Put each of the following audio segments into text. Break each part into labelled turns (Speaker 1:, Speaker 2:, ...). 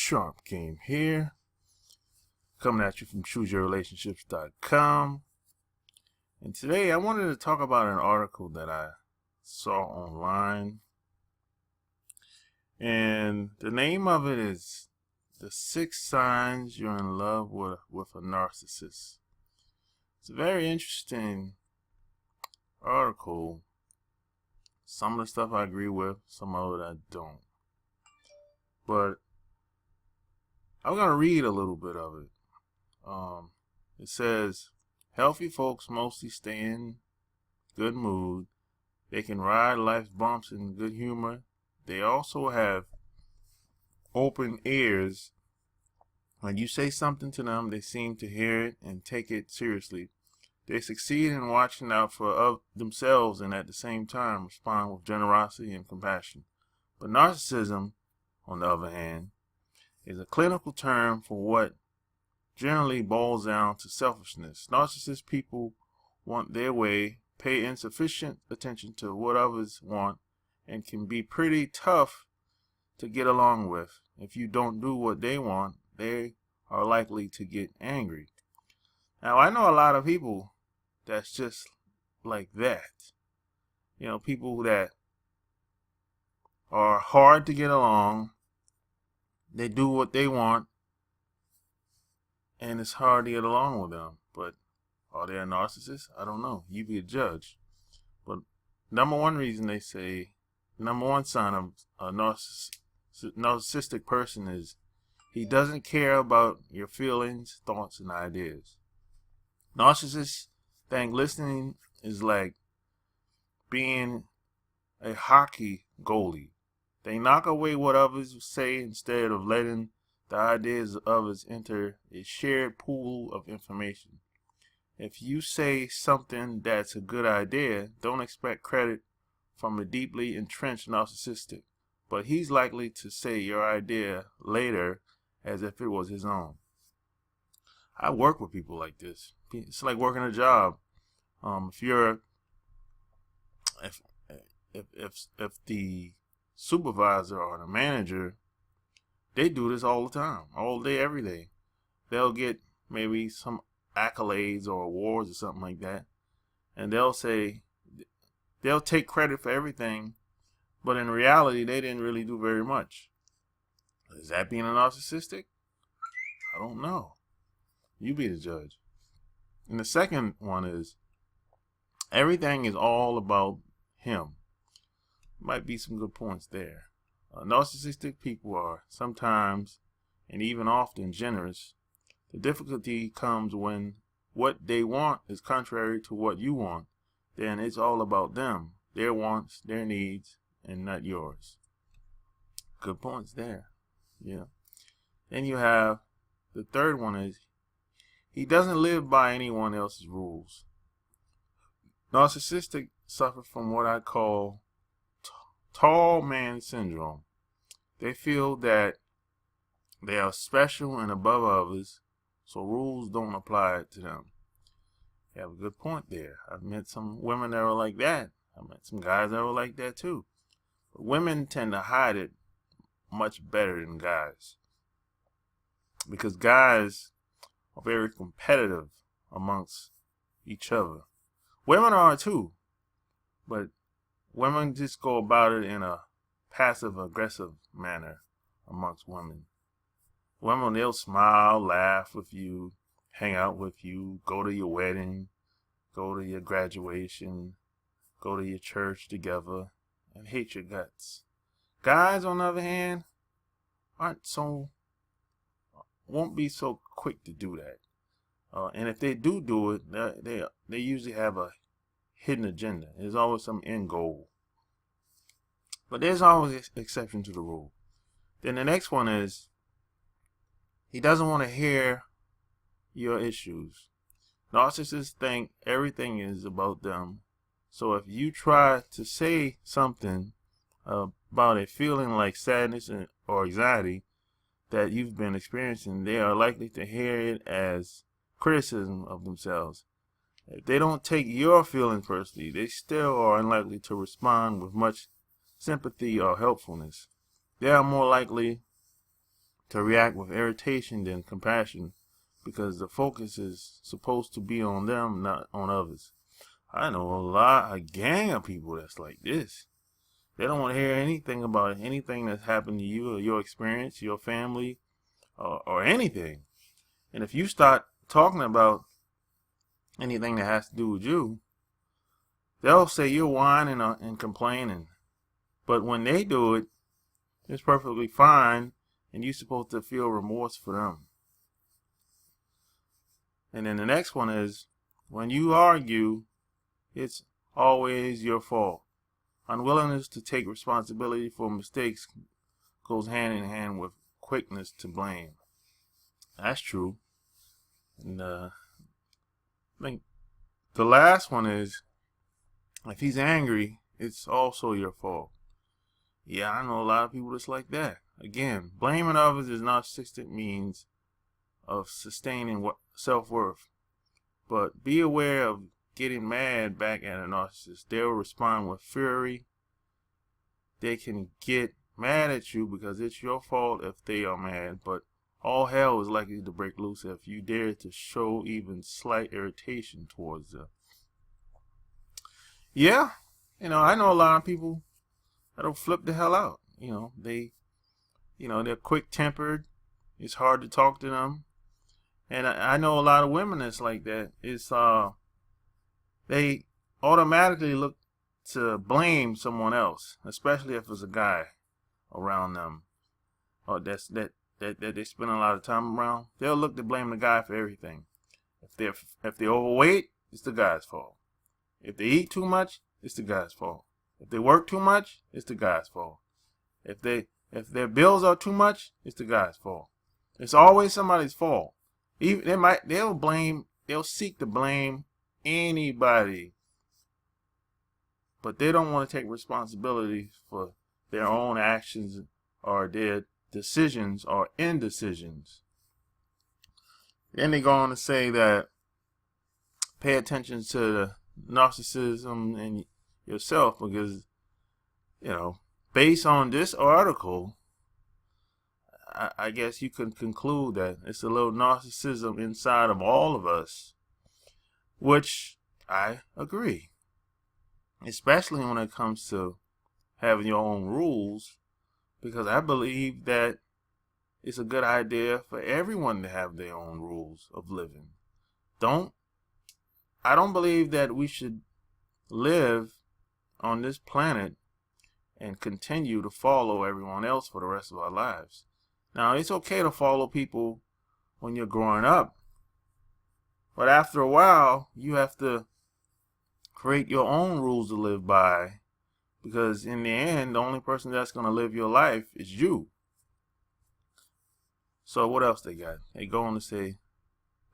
Speaker 1: Sharp Game here, coming at you from ChooseYourRelationships.com. And today I wanted to talk about an article that I saw online. And the name of it is The 6 Signs You're in Love with a Narcissist. It's a very interesting article. Some of the stuff I agree with, some of it I don't. But I'm going to read a little bit of it. It says, healthy folks mostly stay in good mood. They can ride life's bumps in good humor. They also have open ears. When you say something to them, they seem to hear it and take it seriously. They succeed in watching out for themselves and at the same time respond with generosity and compassion. But narcissism, on the other hand, is a clinical term for what generally boils down to selfishness. Narcissist people want their way, pay insufficient attention to what others want, and can be pretty tough to get along with. If you don't do what they want, they are likely to get angry. Now, I know a lot of people that's just like that. You know, people that are hard to get along. They do what they want, and it's hard to get along with them. But are they a narcissist? I don't know. You be a judge. But number one sign of a narcissistic person is he doesn't care about your feelings, thoughts, and ideas. Narcissists think listening is like being a hockey goalie. They knock away what others say instead of letting the ideas of others enter a shared pool of information. If you say something that's a good idea, don't expect credit from a deeply entrenched narcissistic, but he's likely to say your idea later as if it was his own. I work with people like this. It's like working a job. If the supervisor or the manager, they do this all the time, all day, every day. They'll get maybe some accolades or awards or something like that, and they'll take credit for everything, but in reality, they didn't really do very much. Is that being a narcissistic? I don't know. You be the judge. And the second one is, everything is all about him. Might be some good points there. Narcissistic people are sometimes and even often generous. The difficulty comes when what they want is contrary to what you want. Then it's all about them, their wants, their needs, and not yours. Good points there. Yeah. Then you have the third one is he doesn't live by anyone else's rules. Narcissistic suffer from what I call tall man syndrome. They feel that they are special and above others, so rules don't apply to them. You have a good point there. I've met some women that are like that. I've met some guys that are like that too. But women tend to hide it much better than guys, because guys are very competitive amongst each other. Women are too, but women just go about it in a passive-aggressive manner amongst women. Women, they'll smile, laugh with you, hang out with you, go to your wedding, go to your graduation, go to your church together, and hate your guts. Guys, on the other hand, won't be so quick to do that. And if they do it, they usually have a hidden agenda. There's always some end goal. But there's always an exception to the rule. Then the next one is he doesn't want to hear your issues. Narcissists think everything is about them. So if you try to say something about a feeling like sadness or anxiety that you've been experiencing, they are likely to hear it as criticism of themselves. If they don't take your feelings personally, they still are unlikely to respond with much sympathy or helpfulness. They are more likely to react with irritation than compassion, because the focus is supposed to be on them, not on others. I know a gang of people that's like this. They don't want to hear anything about anything that's happened to you or your experience, your family, or anything. And if you start talking about anything that has to do with you, they'll say you're whining and complaining. But when they do it, it's perfectly fine, and you're supposed to feel remorse for them. And then the next one is, when you argue, it's always your fault. Unwillingness to take responsibility for mistakes goes hand in hand with quickness to blame. That's true. And I think the last one is, if he's angry, it's also your fault. Yeah, I know a lot of people that's like that. Again, blaming others is narcissistic means of sustaining self-worth. But be aware of getting mad back at a narcissist. They'll respond with fury. They can get mad at you because it's your fault if they are mad, but all hell is likely to break loose if you dare to show even slight irritation towards them. Yeah, I know a lot of people that'll flip the hell out. They're quick-tempered. It's hard to talk to them. And I know a lot of women that's like that. They automatically look to blame someone else, especially if it's a guy around them, or that they spend a lot of time around. They'll look to blame the guy for everything. If they're overweight, it's the guy's fault. If they eat too much, it's the guy's fault. If they work too much, it's the guy's fault. If their bills are too much, it's the guy's fault. It's always somebody's fault. They'll seek to blame anybody, but they don't want to take responsibility for their own actions or their decisions or indecisions. Then they go on to say that pay attention to the narcissism in yourself, because based on this article, I guess you can conclude that it's a little narcissism inside of all of us, which I agree, especially when it comes to having your own rules, because I believe that it's a good idea for everyone to have their own rules of living. I don't believe that we should live on this planet and continue to follow everyone else for the rest of our lives. Now, it's okay to follow people when you're growing up, but after a while, you have to create your own rules to live by, because in the end, the only person that's going to live your life is you. So what else they got? They go on to say,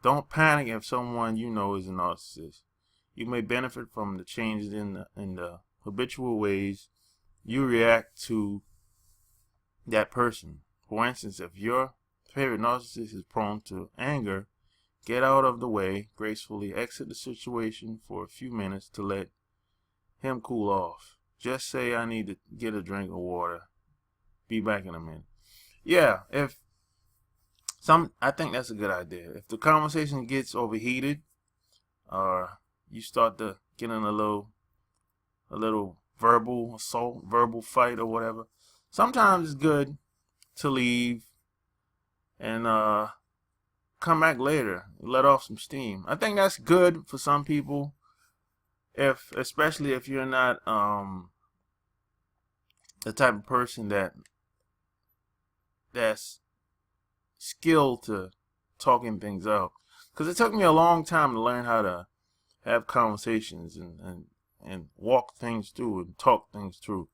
Speaker 1: don't panic if someone you know is a narcissist. You may benefit from the changes in the habitual ways you react to that person. For instance, if your favorite narcissist is prone to anger, get out of the way, gracefully exit the situation for a few minutes to let him cool off. Just say, I need to get a drink of water. Be back in a minute. Yeah, I think that's a good idea. If the conversation gets overheated, or you start to get in a little verbal assault, verbal fight or whatever, sometimes it's good to leave and come back later, let off some steam. I think that's good for some people, especially if you're not the type of person that's skilled to talking things out. Because it took me a long time to learn how to have conversations and walk things through and talk things through.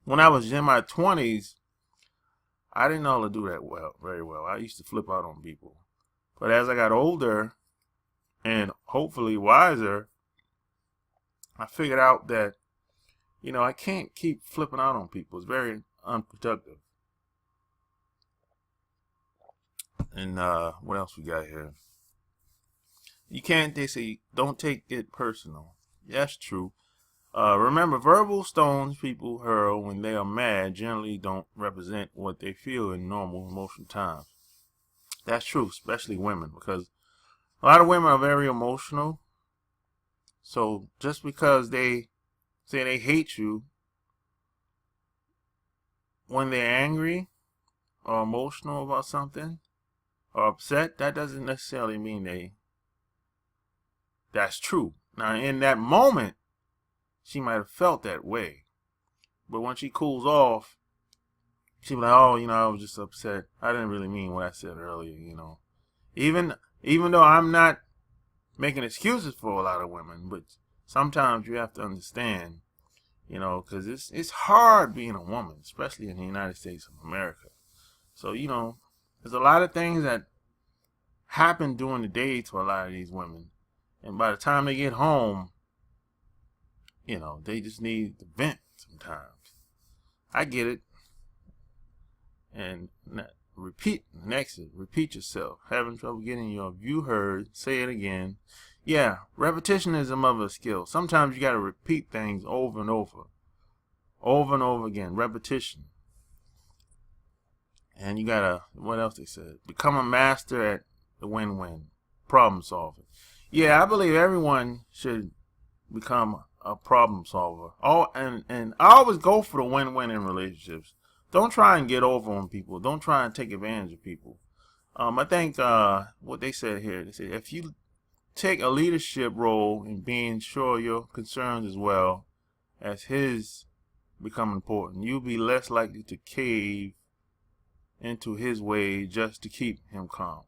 Speaker 1: When I was in my 20s, I didn't know how to do that very well. I used to flip out on people. But as I got older and hopefully wiser, I figured out that, I can't keep flipping out on people. It's very unproductive. And what else we got here? They say, don't take it personal. That's true. Remember, verbal stones people hurl when they are mad generally don't represent what they feel in normal emotional times. That's true, especially women, because a lot of women are very emotional. So just because they say they hate you, when they're angry or emotional about something or upset, that doesn't necessarily mean that's true. Now, in that moment, she might have felt that way. But when she cools off, she'll be like, oh, I was just upset. I didn't really mean what I said earlier. Even though I'm not making excuses for a lot of women, but sometimes you have to understand, because it's hard being a woman, especially in the United States of America. So, there's a lot of things that happen during the day to a lot of these women. And by the time they get home, they just need to vent sometimes. I get it. And repeat yourself. Having trouble getting your view heard, say it again. Yeah, repetition is a mother of skill. Sometimes you got to repeat things over and over again. Repetition. And you got to, what else they said? Become a master at the win-win, problem solving. Yeah, I believe everyone should become a problem solver. And I always go for the win-win in relationships. Don't try and get over on people. Don't try and take advantage of people. I think what they said here, they said if you take a leadership role in being sure your concerns as well as his become important, you'll be less likely to cave into his way just to keep him calm.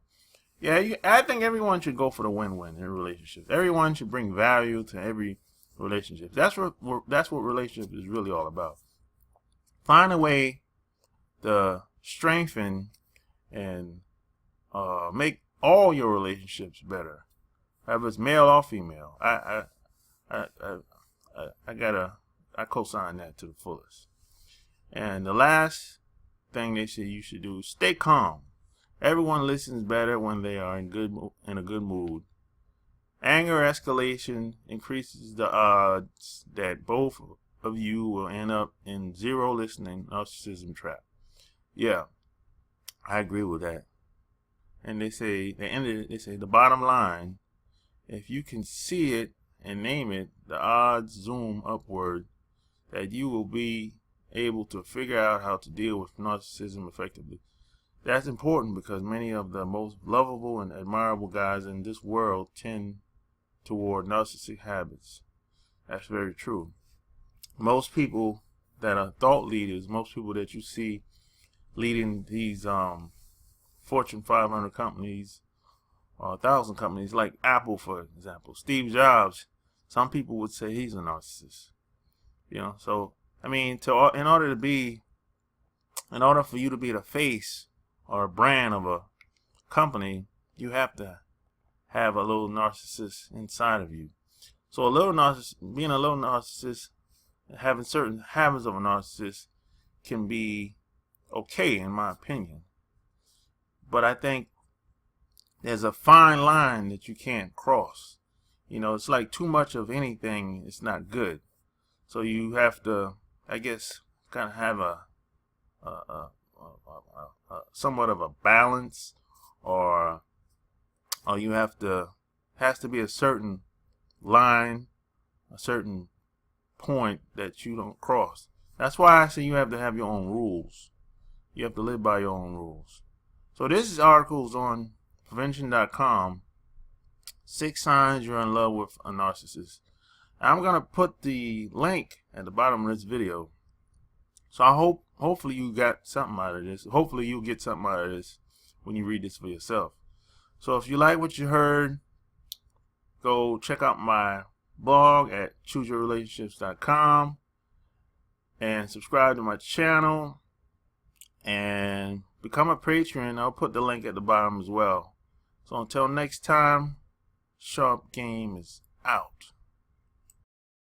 Speaker 1: Yeah, I think everyone should go for the win-win in relationships. Everyone should bring value to every relationship. That's what relationship is really all about. Find a way to strengthen and make all your relationships better, whether it's male or female. I co-sign that to the fullest. And the last thing they say you should do is stay calm. Everyone listens better when they are in a good mood. Anger escalation increases the odds that both of you will end up in zero listening narcissism trap. Yeah, I agree with that. And they say the bottom line, if you can see it and name it, the odds zoom upward that you will be able to figure out how to deal with narcissism effectively. That's important because many of the most lovable and admirable guys in this world tend toward narcissistic habits. That's very true. Most people that are thought leaders, most people that you see leading these Fortune 500 companies or 1,000 companies, like Apple, for example, Steve Jobs, some people would say he's a narcissist. So I mean, in order for you to be the face or a brand of a company, you have to have a little narcissist inside of you. So being a little narcissist, having certain habits of a narcissist can be okay, in my opinion. But I think there's a fine line that you can't cross. It's like too much of anything is not good. So you have to, I guess, kind of have a somewhat of a balance, or has to be a certain line, a certain point that you don't cross. That's why I say you have to have your own rules. You have to live by your own rules. So this is articles on prevention.com, 6 signs you're in love with a narcissist. I'm going to put the link at the bottom of this video. So hopefully you got something out of this. Hopefully you'll get something out of this when you read this for yourself. So if you like what you heard, go check out my blog at chooseyourrelationships.com and subscribe to my channel and become a patron. I'll put the link at the bottom as well. So until next time, Sharp Game is out.